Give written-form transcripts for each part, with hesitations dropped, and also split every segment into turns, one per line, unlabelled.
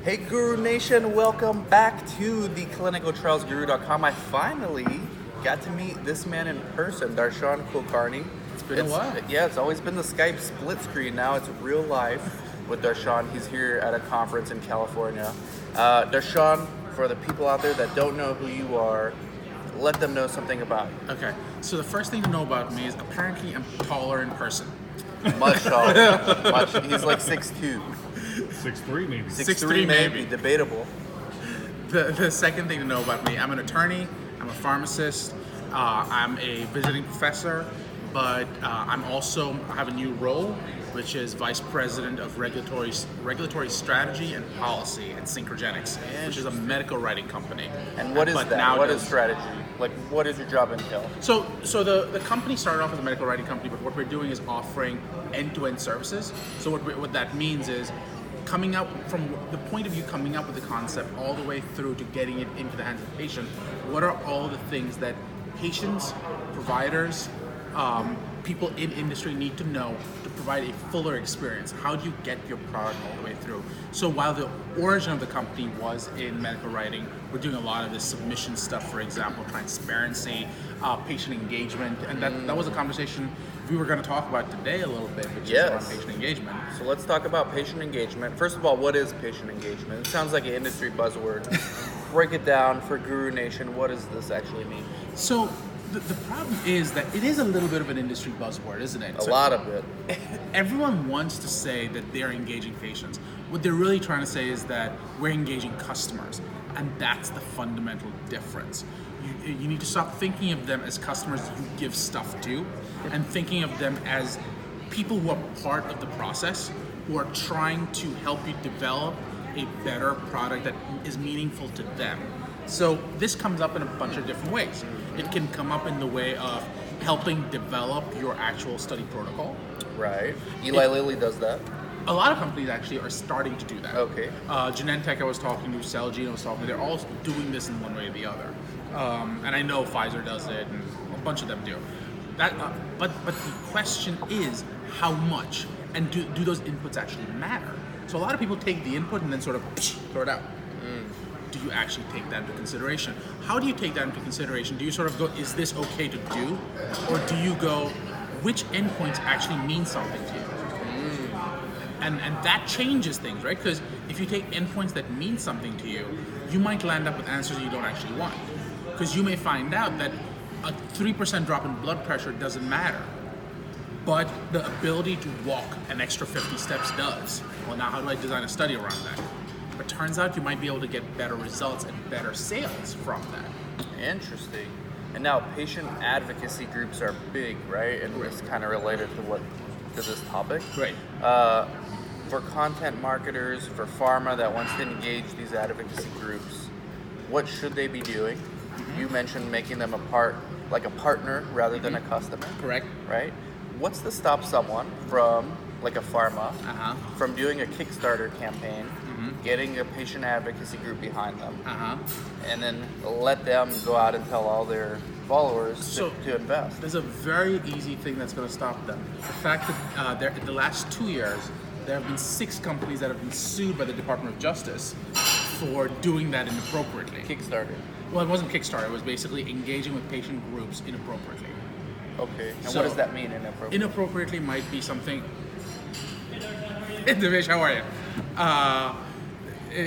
Hey Guru Nation, welcome back to the clinicaltrialsguru.com. I finally got to meet this man in person, Darshan Kulkarni.
It's been a while.
Yeah, it's always been the Skype split screen. Now it's real life with Darshan. He's here at a conference in California. Darshan, for the people out there that don't know who you are, let them know something about you.
Okay, so the first thing to know about me is apparently I'm taller in person.
Much taller. He's like 6'2".
6'3" maybe.
6'3" maybe, debatable.
The second thing to know about me, I'm an attorney, I'm a pharmacist, I'm a visiting professor, but I have a new role, which is Vice President of Regulatory Strategy and Policy at Synchrogenics, which is a medical writing company.
And what is that? What is strategy? Like, what does your job entail?
So the company started off as a medical writing company, but what we're doing is offering end-to-end services. So what that means is coming up from the point of view, coming up with the concept all the way through to getting it into the hands of the patient. What are all the things that patients, providers, people in industry need to know to provide a fuller experience? How do you get your product all the way through? So while the origin of the company was in medical writing, we're doing a lot of this submission stuff, for example, transparency, patient engagement, and that was a conversation we were going to talk about today a little bit, which is around patient engagement.
So let's talk about patient engagement. First of all, what is patient engagement? It sounds like an industry buzzword. Break it down for Guru Nation. What does this actually mean?
So the problem is that it is a little bit of an industry buzzword, isn't it?
A lot of it.
Everyone wants to say that they're engaging patients. What they're really trying to say is that we're engaging customers, and that's the fundamental difference. You need to stop thinking of them as customers you give stuff to, and thinking of them as people who are part of the process, who are trying to help you develop a better product that is meaningful to them. So this comes up in a bunch of different ways. It can come up in the way of helping develop your actual study protocol.
Right. Eli Lilly does that.
A lot of companies actually are starting to do that.
Okay.
Genentech I was talking to, Celgene I was talking to, they're all doing this in one way or the other. And I know Pfizer does it, and a bunch of them do. But the question is, how much? And do those inputs actually matter? So a lot of people take the input and then sort of throw it out. Do you actually take that into consideration? How do you take that into consideration? Do you sort of go, is this okay to do? Or do you go, which endpoints actually mean something to you? And that changes things, right? Because if you take endpoints that mean something to you, you might land up with answers you don't actually want. Because you may find out that a 3% drop in blood pressure doesn't matter, but the ability to walk an extra 50 steps does. Well, now how do I design a study around that? But turns out you might be able to get better results and better sales from that.
Interesting. And now patient advocacy groups are big, right? And it's kind of related to this topic.
Right.
For content marketers, for pharma that wants to engage these advocacy groups, what should they be doing? You mentioned making them a partner rather than a customer.
Correct.
Right? What's to stop someone from, like a pharma, from doing a Kickstarter campaign, getting a patient advocacy group behind them, and then let them go out and tell all their followers to invest?
There's a very easy thing that's going to stop them. The fact that in the last 2 years, there have been 6 companies that have been sued by the Department of Justice for doing that inappropriately.
Kickstarter.
Well, it wasn't Kickstarter. It was basically engaging with patient groups inappropriately.
Okay. And what does that mean, inappropriately?
Inappropriately might be something... Dinesh, how are you?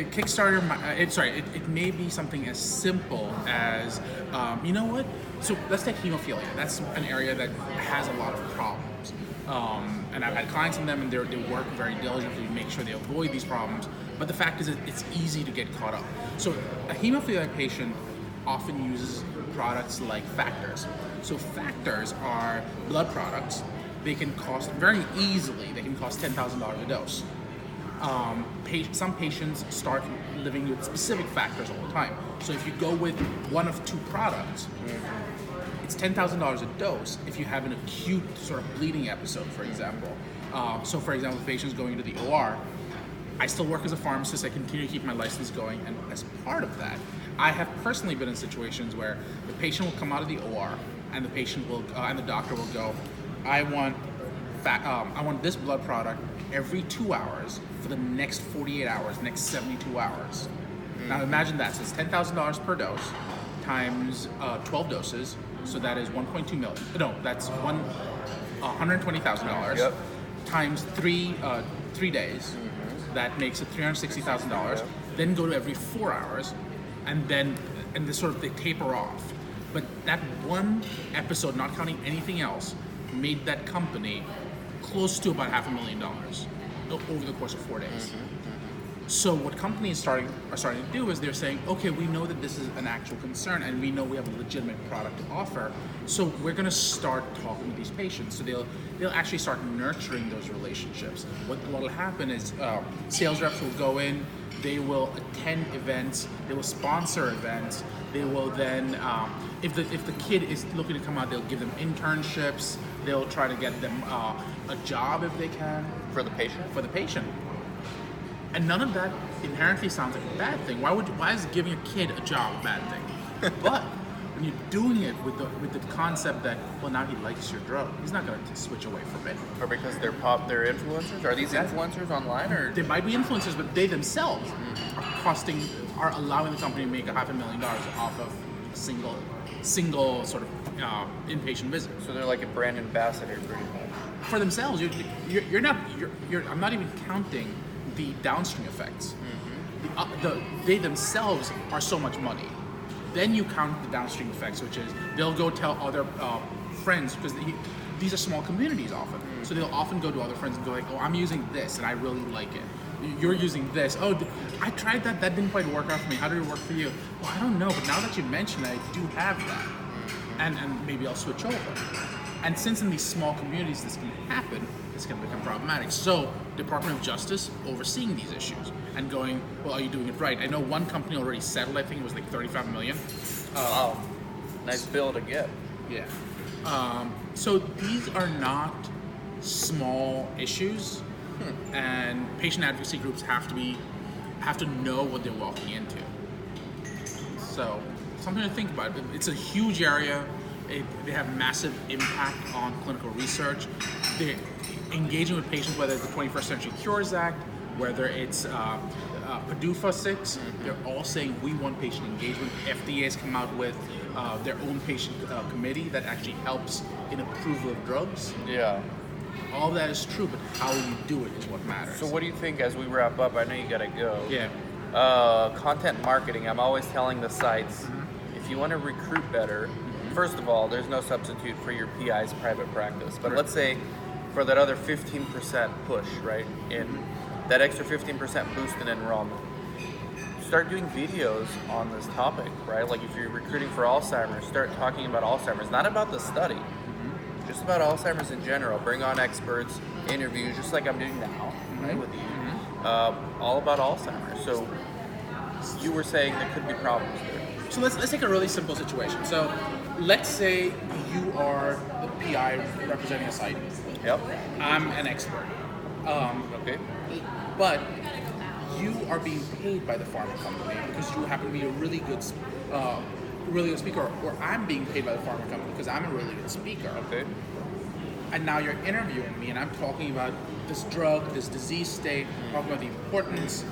Kickstarter, it may be something as simple as, you know what? So let's take hemophilia. That's an area that has a lot of problems. And I've had clients in them, and they work very diligently to make sure they avoid these problems. But the fact is that it's easy to get caught up. So a hemophilia patient often uses products like factors. So factors are blood products. They can cost very easily, they can cost $10,000 a dose. Some patients start living with specific factors all the time. So if you go with one of 2 products, it's $10,000 a dose if you have an acute sort of bleeding episode, for example. So for example, if patients going to the OR, I still work as a pharmacist, I continue to keep my license going, and as part of that, I have personally been in situations where the patient will come out of the OR and the doctor will go, I want this blood product every 2 hours for the next 48 hours, next 72 hours. Now imagine that. So it's $10,000 per dose times 12 doses. So that is 1.2 million. No, that's $120,000
Yep.
times three days. That makes it $360,000.
Yep.
Then go to every 4 hours, and they taper off. But that one episode, not counting anything else, made that company close to about $500,000 over the course of 4 days. So what companies are starting to do is they're saying, okay, we know that this is an actual concern, and we know we have a legitimate product to offer. So we're going to start talking with these patients. So they'll actually start nurturing those relationships. What will happen is sales reps will go in, they will attend events, they will sponsor events, they will then, if the kid is looking to come out, they'll give them internships, they'll try to get them a job if they can.
For the patient?
For the patient. And none of that inherently sounds like a bad thing. Why is giving a kid a job a bad thing? But when you're doing it with the concept that, well, now he likes your drug, he's not going to switch away from it.
Or because they're influencers? Are these influencers online, or?
They might be influencers, but they themselves are allowing the company to make $500,000 off of single sort of inpatient visit.
So they're like a brand ambassador, pretty much.
For themselves, I'm not even counting the downstream effects. They themselves are so much money. Then you count the downstream effects, which is they'll go tell other friends, because these are small communities often. So they'll often go to other friends and go like, oh, I'm using this and I really like it. You're using this. Oh, I tried that. That didn't quite work out for me. How did it work for you? Well, I don't know, but now that you mention it, I do have that. And maybe I'll switch over. And since in these small communities this can happen, this can become problematic. So Department of Justice overseeing these issues and going, well, are you doing it right? I know one company already settled, I think it was like $35 million.
Wow. Nice bill to get.
Yeah. So these are not small issues, and patient advocacy groups have to know what they're walking into. So something to think about. It's a huge area. They have massive impact on clinical research. They're engaging with patients, whether it's the 21st Century Cures Act, whether it's PDUFA 6, they're all saying we want patient engagement. FDA has come out with their own patient committee that actually helps in approval of drugs.
Yeah.
All that is true, but how you do it is what matters.
So what do you think as we wrap up? I know you gotta go.
Yeah.
Content marketing. I'm always telling the sites, if you want to recruit better, first of all, there's no substitute for your PI's private practice. But let's say for that other 15% push, right, in that extra 15% boost in enrollment, start doing videos on this topic, right? Like if you're recruiting for Alzheimer's, start talking about Alzheimer's, not about the study, just about Alzheimer's in general. Bring on experts, interviews, just like I'm doing now, right, with you, all about Alzheimer's. So you were saying there could be problems there.
So let's take a really simple situation. So let's say you are the PI representing a site.
Yep.
I'm an expert.
Okay.
But you are being paid by the pharma company because you happen to be a really good speaker, or I'm being paid by the pharma company because I'm a really good speaker.
Okay.
And now you're interviewing me, and I'm talking about this drug, this disease state, talking about the importance.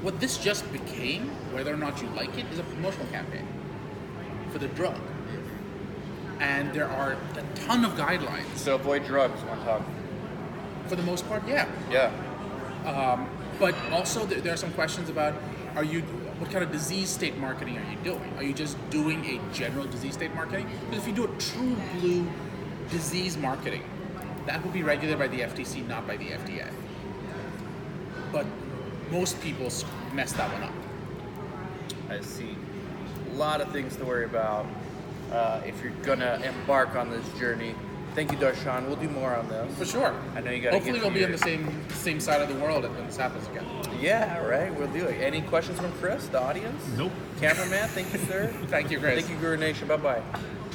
What this just became, whether or not you like it, is a promotional campaign for the drug. And there are a ton of guidelines.
So avoid drugs when talking.
For the most part, yeah.
Yeah.
But also there are some questions about what kind of disease state marketing are you doing? Are you just doing a general disease state marketing? Because if you do a true blue disease marketing, that would be regulated by the FTC, not by the FDA. But most people mess that one up.
I see. A lot of things to worry about if you're gonna embark on this journey. Thank you, Darshan. We'll do more on this.
For sure.
I know you gotta
Hopefully we'll be on the same side of the world when this happens again.
Yeah, right. We'll do it. Any questions from Chris, the audience?
Nope.
Cameraman, thank you, sir.
Thank you, Chris.
Thank you, Guru Nation. Bye-bye.